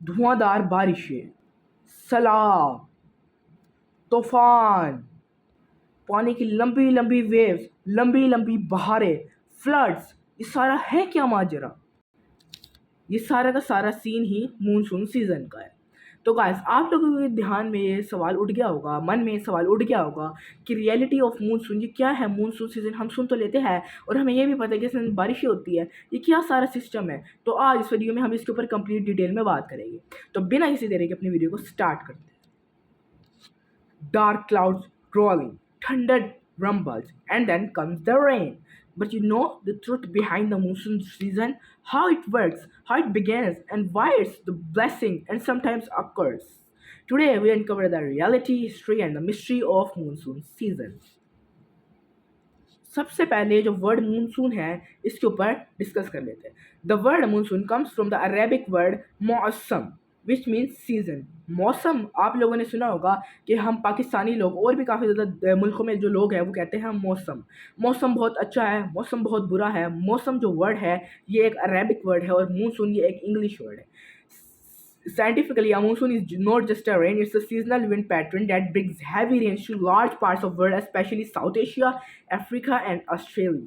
धुआंधार बारिशें, सैलाब, तूफान, पानी की लंबी लंबी वेव्स, लंबी लंबी बहारें, फ्लड्स, ये सारा है क्या माजरा? ये सारा का सारा सीन ही मूनसून सीजन का है। तो गाइस, आप लोगों के ध्यान में ये सवाल उठ गया होगा, मन में ये सवाल उठ गया होगा कि रियलिटी ऑफ मूनसून ये क्या है। मूनसून सीजन हम सुन तो लेते हैं और हमें ये भी पता है कि इसमें बारिशें होती है, ये क्या सारा सिस्टम है। तो आज इस वीडियो में हम इसके ऊपर कंप्लीट डिटेल में बात करेंगे। तो बिना किसी देरी के अपनी वीडियो को स्टार्ट करते हैं। Dark clouds rolling, thunder rumbles, and then comes the rain. But you know the truth behind the monsoon season, how it works, how it begins, and why it's the blessing and sometimes a curse. Today we uncover the reality, history, and the mystery of monsoon season. सबसे पहले जो word monsoon है इसके ऊपर discuss कर लेते हैं। The word monsoon comes from the Arabic word मौसम विच मीन्स सीजन। मौसम आप लोगों ने सुना होगा कि हम पाकिस्तानी लोग और भी काफ़ी ज़्यादा मुल्कों में जो लोग हैं वो कहते हैं मौसम। मौसम बहुत अच्छा है, मौसम बहुत बुरा है। मौसम जो वर्ड है ये एक अरेबिक वर्ड है और मूनसून ये एक इंग्लिश वर्ड है। Scientifically, a monsoon is not just a rain, it's a seasonal wind pattern that brings heavy rains to large parts of the world, especially South Asia, Africa, and Australia.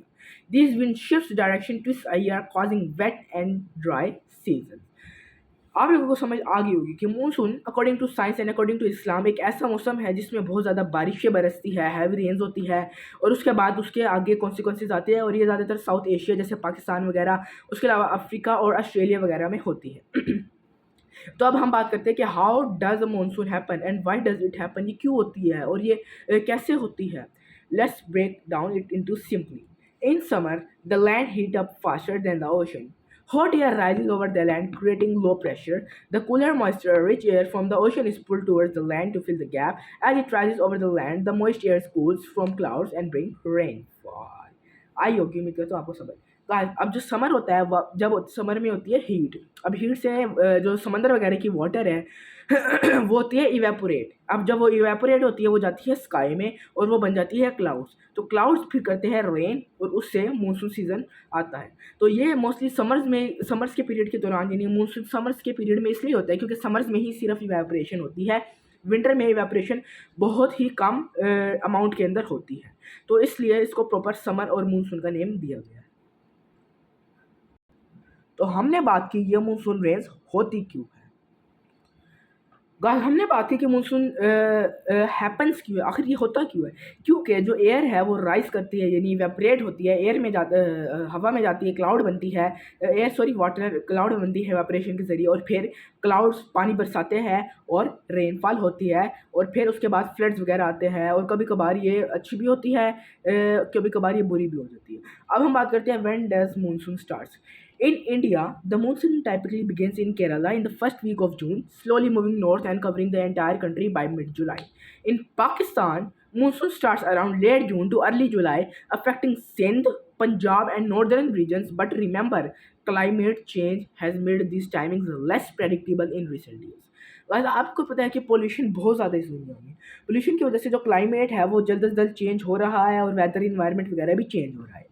These wind shifts direction twice a year, causing wet and dry seasons. आप लोगों को समझ आ गई होगी कि monsoon according to science and according to Islam एक ऐसा मौसम है जिसमें बहुत ज़्यादा बारिशें बरसती है, हैवी रेंज होती है और उसके बाद उसके आगे कॉन्सिक्वेंसेज आते हैं और ये ज़्यादातर साउथ एशिया जैसे पाकिस्तान वगैरह, उसके अलावा अफ्रीका और ऑस्ट्रेलिया वगैरह में होती है। तो अब हम बात करते हैं कि how does a monsoon happen and why does it happen, ये क्यों होती है और ये कैसे होती है। Let's break down it into simply. In summer the land heat up faster than the ocean. Hot air rises over the land, creating low pressure. The cooler, moisture-rich air from the ocean is pulled towards the land to fill the gap. As it rises over the land, the moist air cools from clouds and brings rainfall. आई होगी उम्मीद करता हूँ आपको समझ। Guys, अब जो summer होता है जब समर में होती है हीट। अब हीट से जो समंदर वगैरह की वाटर है वो होती है इवेपोरेट। अब जब वो इवेपोरेट होती है वो जाती है स्काई में और वो बन जाती है क्लाउड्स। तो क्लाउड्स फिर करते हैं रेन और उससे मानसून सीजन आता है। तो ये मोस्टली समर्स के पीरियड के दौरान, यानी मानसून समर्स के पीरियड में इसलिए होता है क्योंकि समर्स में ही सिर्फ इवेपोरेशन होती है, विंटर में इवेपोरेशन बहुत ही कम अमाउंट के अंदर होती है। तो इसलिए इसको प्रॉपर समर और मानसून का नेम दिया गया है। तो हमने बात की ये मानसून रेंज होती क्यों है। गाइस, हमने बात की कि मानसून हैपन्स क्यों है, आखिर ये होता क्यों है। क्योंकि जो एयर है वो राइज करती है, यानी इवेपोरेट होती है, एयर में हवा में जाती है, क्लाउड बनती है, वाटर क्लाउड बनती है इवेपोरेशन के ज़रिए और फिर क्लाउड्स पानी बरसाते हैं और रेनफॉल होती है और फिर उसके बाद फ्लड्स वगैरह आते हैं और कभी कभार ये अच्छी भी होती है, कभी कभार ये बुरी भी हो जाती है। अब हम बात करते हैं when does monsoon starts. In India, the monsoon typically begins in Kerala in the first week of June, slowly moving north and covering the entire country by mid-July. In Pakistan, monsoon starts around late June to early July, affecting Sindh, Punjab, and northern regions. But remember, climate change has made these timings less predictable in recent years. Guys, आपको पता है कि pollution बहुत ज़्यादा इस दुनिया में। Pollution की वजह से जो क्लाइमेट है वो जल्द से जल्द चेंज हो रहा है और वेदर इन्वायरमेंट वगैरह भी चेंज हो रहा है।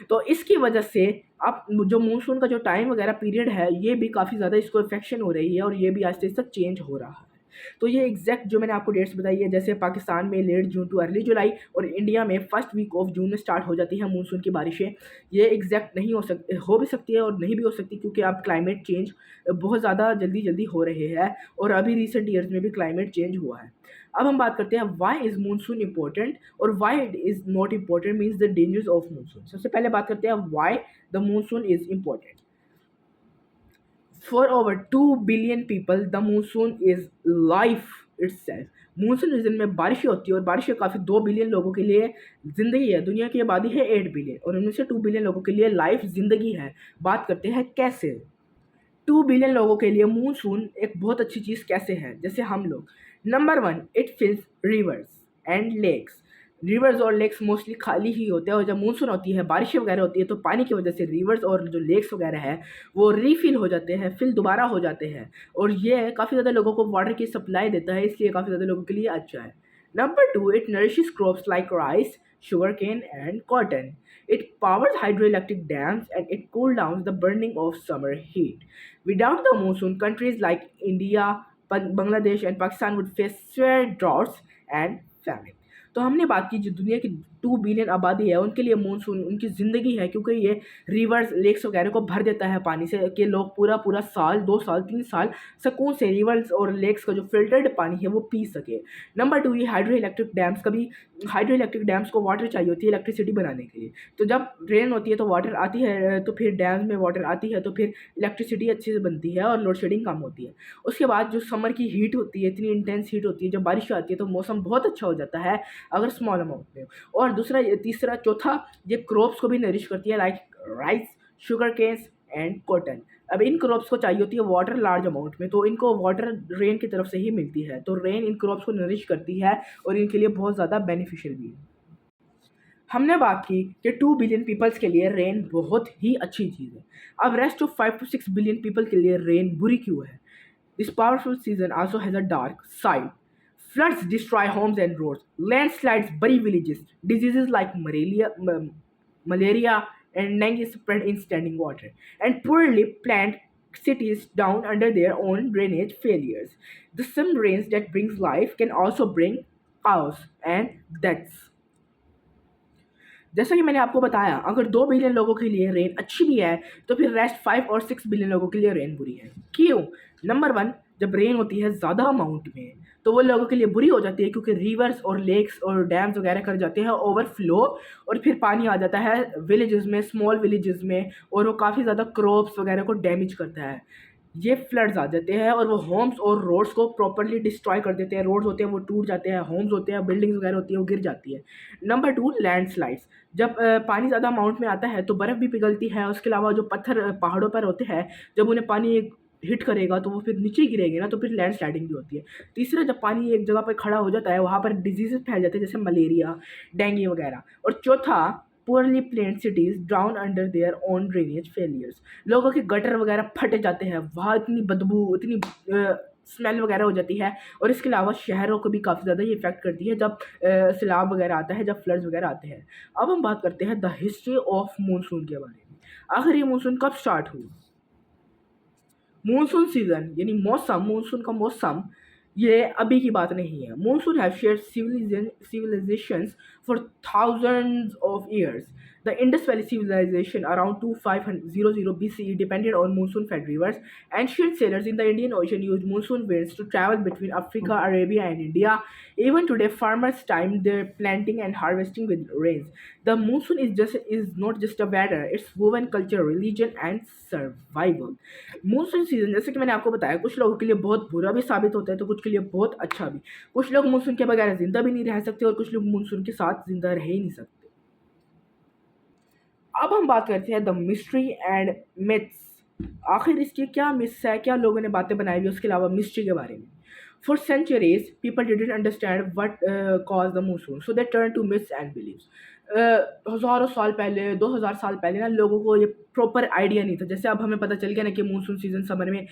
तो इसकी वजह से अब जो मानसून का जो टाइम वगैरह पीरियड है ये भी काफ़ी ज़्यादा इसको इफेक्शन हो रही है और ये भी आहिस्ते आहिस्ते चेंज हो रहा है। तो ये एग्जैक्ट जो मैंने आपको डेट्स बताई है, जैसे पाकिस्तान में लेट जून टू अर्ली जुलाई और इंडिया में फर्स्ट वीक ऑफ जून में स्टार्ट हो जाती है मानसून की बारिशें। ये एग्जैक्ट नहीं हो भी सकती है और नहीं भी हो सकती क्योंकि अब क्लाइमेट चेंज बहुत ज़्यादा जल्दी जल्दी हो रहे हैं और अभी रिसेंट ईयर्स में भी क्लाइमेट चेंज हुआ है। अब हम बात करते हैं व्हाई इज़ मानसून इंपॉर्टेंट और why it is not important means the dangers of monsoon. सबसे पहले बात करते हैं why the monsoon is important. For over 2 billion people, the monsoon is life itself. Monsoon region में बारिशें होती है और बारिशें काफ़ी 2 बिलियन लोगों के लिए ज़िंदगी है। दुनिया की आबादी है 8 बिलियन और उनमें से 2 बिलियन लोगों के लिए लाइफ ज़िंदगी है। बात करते हैं कैसे। 2 बिलियन लोगों के लिए मानसून एक बहुत अच्छी चीज़ कैसे है। जैसे हम लोग, number 1, it fills rivers and lakes. Rivers और लेक्स मोस्टली खाली ही होते हैं और जब मानसून होती है, बारिशें वगैरह होती है तो पानी की वजह से रिवर्स और जो लेक्स वगैरह है वो रीफिल हो जाते हैं, फिल दोबारा हो जाते हैं और ये काफ़ी ज़्यादा लोगों को वाटर की सप्लाई देता है, इसलिए काफ़ी ज़्यादा लोगों के लिए अच्छा है। Number 2, it nourishes crops like rice, sugarcane, and cotton. It powers hydroelectric dams and it cools down the burning of summer heat. Without the monsoon, countries like India, Bangladesh and Pakistan would face severe droughts and famine. तो हमने बात की जो दुनिया की 2 billion आबादी है उनके लिए मानसून उनकी ज़िंदगी है, क्योंकि ये रिवर्स लेक्स वगैरह को भर देता है पानी से कि लोग पूरा पूरा साल 2 साल 3 साल सुकून से रिवर्स और लेक्स का जो फिल्टर्ड पानी है वो पी सके। नंबर 2, ये हाइड्रो इलेक्ट्रिक डैम्स को वाटर चाहिए होती है इलेक्ट्रिसिटी बनाने के लिए। तो जब रेन होती है तो वाटर आती है, तो फिर डैम्स में वाटर आती है तो फिर इलेक्ट्रिसिटी अच्छे से बनती है और लोड शेडिंग कम होती है। उसके बाद जो समर की हीट होती है, इतनी इंटेंस हीट होती है, जब बारिश आती है तो मौसम बहुत अच्छा हो जाता है अगर स्मॉल अमाउंट में हो। और दूसरा, तीसरा, चौथा, ये क्रॉप्स को भी नरिश करती है like rice, sugar canes and cotton. अब इन क्रॉप्स को चाहिए होती है वाटर लार्ज अमाउंट में, तो इनको वाटर रेन की तरफ से ही मिलती है, तो रेन इन क्रॉप्स को नरिश करती है और इनके लिए बहुत ज़्यादा बेनिफिशियल भी है। हमने बात की कि 2 बिलियन पीपल्स के लिए रेन बहुत ही अच्छी चीज़ है। अब rest of 5 to 6 billion people के लिए रेन बुरी क्यों है? This powerful season also has a dark side. Floods destroy homes and roads. Landslides bury villages. Diseases like malaria and dengue spread in standing water. And poorly planned cities down under their own drainage failures. The same rains that brings life can also bring chaos and deaths. जैसा कि मैंने आपको बताया, अगर 2 billion लोगों के लिए rain अच्छी भी है तो फिर रेस्ट 5 और 6 बिलियन लोगों के लिए रेन बुरी है। क्यों? नंबर 1, जब रेन होती है ज़्यादा अमाउंट में तो वो लोगों के लिए बुरी हो जाती है, क्योंकि रिवर्स और लेक्स और डैम्स वगैरह कर जाते हैं ओवरफ्लो और फिर पानी आ जाता है विलेजेस में, स्मॉल विलेजेस में, और वो काफ़ी ज़्यादा क्रॉप्स वगैरह को डैमेज करता है। ये फ्लड्स आ जाते हैं और वो होम्स और रोड्स को प्रॉपर्ली डिस्ट्रॉय कर देते हैं। रोड्स होते हैं वो टूट जाते हैं, होम्स होते हैं, बिल्डिंग्स वगैरह होती है वो गिर जाती है। Number 2, landslides. जब पानी ज़्यादा अमाउंट में आता है तो बर्फ़ भी पिघलती है। उसके अलावा जो पत्थर पहाड़ों पर होते हैं, जब उन्हें पानी हिट करेगा तो वो फिर नीचे गिरेंगे ना, तो फिर लैंडस्लाइडिंग भी होती है। तीसरा, जब पानी एक जगह पर खड़ा हो जाता है वहाँ पर डिजीज़ेज़ फैल जाते हैं जैसे मलेरिया, डेंगू वगैरह। और चौथा, poorly planned cities drown under their own drainage failures. लोगों के गटर वगैरह फट जाते हैं, वहाँ इतनी बदबू, इतनी स्मेल वगैरह हो जाती है। और इसके अलावा शहरों को भी काफ़ी ज़्यादा ये इफ़ेक्ट करती है जब सैलाब वगैरह आता है, जब फ्लड्स वगैरह आते हैं। अब हम बात करते हैं द हिस्ट्री ऑफ मानसून के बारे में। आखिर ये मानसून कब स्टार्ट हुई? मानसून सीज़न यानी मौसम, मानसून का मौसम ये अभी की बात नहीं है। Monsoon have shared civilizations for thousands of years. The Indus Valley Civilization around 2500 BCE depended on monsoon-fed rivers. Ancient sailors in the Indian Ocean used monsoon winds to travel between Africa, Arabia, and India. Even today, farmers time their planting and harvesting with rains. The monsoon is not just a weather; it's woven culture, religion, and survival. Monsoon season, जैसे कि मैंने आपको बताया, कुछ लोगों के लिए बहुत बुरा भी साबित होता है तो कुछ के लिए बहुत अच्छा भी। कुछ लोग मानसून के बगैर ज़िंदा भी नहीं रह सकते और कुछ लोग मानसून के साथ ज़िंदा रह ही नहीं सकते। अब हम बात करते हैं द मिस्ट्री एंड मिथ्स। आखिर इसकी क्या मिथ्स है, क्या लोगों ने बातें बनाई हुई उसके अलावा मिस्ट्री के बारे में। For centuries people didn't understand what cause the monsoon, so they turn to myths and beliefs. हज़ारों साल पहले, 2000 साल पहले ना लोगों को ये प्रॉपर आइडिया नहीं था। जैसे अब हमें पता चल गया ना कि मानसून सीज़न समर में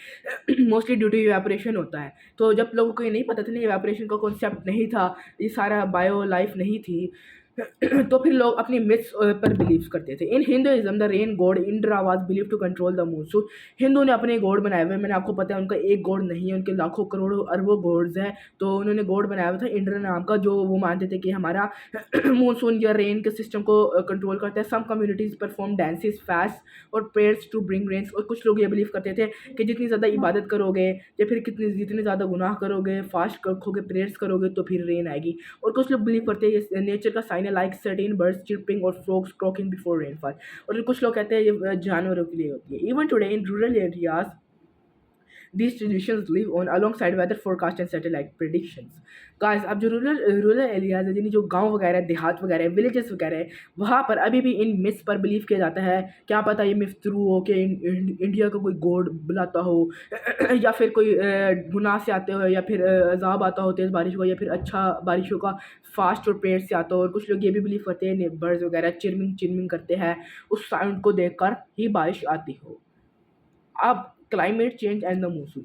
मोस्टली ड्यू टू इवेपोरेशन होता है। तो जब लोगों को ये नहीं पता था ना, इवेपोरेशन का कॉन्सेप्ट नहीं था, ये सारा बायो लाइफ नहीं थी, तो फिर लोग अपनी मिथ्स पर बिलीव करते थे। In Hinduism the rain god Indra was believe to control the monsoon. Hindu ने अपने गॉड बनाए हुए हैं। मैंने आपको पता है उनका एक गॉड नहीं है, उनके लाखों करोड़ों अरबों गॉड्स हैं। तो उन्होंने गॉड बनाया हुआ था इंद्र नाम का, जो वो मानते थे कि हमारा मानसून या रेन के सिस्टम को कंट्रोल करता है। सम कम्युनिटीज़ परफॉर्म डांसेस, फास्ट और प्रेयर्स टू ब्रिंग रेन्स। और कुछ लोग ये बिलीव करते थे कि जितनी ज़्यादा इबादत करोगे या फिर जितने ज़्यादा गुनाह करोगे, फास्ट रखोगे, प्रेयर्स करोगे तो फिर रेन आएगी। और कुछ लोग बिलीव करते हैं ये नेचर का साइन है, लाइक सर्टेन बर्ड्स चिर्पिंग और फ्रॉग्स क्रॉकिंग बिफोर रेनफॉल। और कुछ लोग कहते हैं ये जानवरों के लिए होती है। Even today in rural areas these traditions live on alongside weather forecast and satellite predictions. Guys, अब जो रूरल एरियाज है, यानी जो गांव वगैरह, देहात वगैरह, विलेजेस वगैरह है, वहाँ पर अभी भी इन मिथ्स पर बिलीव किया जाता है। क्या पता ये मिथ ट्रू हो कि इंडिया का कोई गॉड बुलाता हो या फिर कोई गुनाह से आते हो, या फिर अजाब आता हो तेज़ बारिश को, या फिर अच्छा बारिशों का फास्ट और पेड़ से आता हो। और कुछ लोग ये भी बिलीव करते हैं बर्ड्स वगैरह चिरमिंग करते हैं, उस साउंड को देखकर ही बारिश आती हो। अब climate change and the monsoon.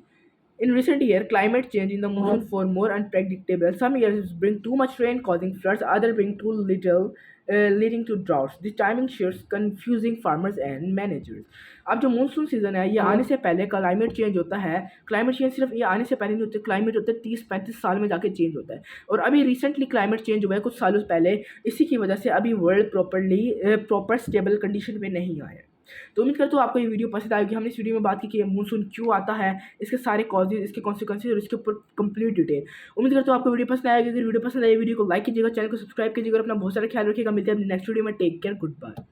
In recent years, climate change in the monsoon for more unpredictable. Some years bring too much rain, causing floods. Others bring too little, leading to droughts. This timing shifts confusing farmers and managers. अब जो monsoon season है ये आने से पहले climate change होता है। Climate change सिर्फ ये आने से पहले नहीं होता, क्लाइमेट होता है 30-35 साल में जाके चेंज होता है। और अभी रिसेंटली क्लाइमेट चेंज हुआ है कुछ सालों पहले, इसी की वजह से अभी वर्ल्ड प्रॉपर स्टेबल कंडीशन में नहीं आया है। तो उम्मीद करता हूँ आपको ये वीडियो पसंद आएगी। हमने इस वीडियो में बात की कि मानसून क्यों आता है, इसके सारे कॉजेज, इसके कॉन्सिक्वेंसेज और इसके ऊपर कंप्लीट डिटेल। उम्मीद करता हूँ आपको वीडियो पसंद आएगी। अगर वीडियो पसंद आए वीडियो को लाइक कीजिएगा, चैनल को सब्सक्राइब कीजिएगा, अपना बहुत सारा ख्याल रखिएगा। मिलते हैं अपने नेक्स्ट वीडियो में। Take care, good bye.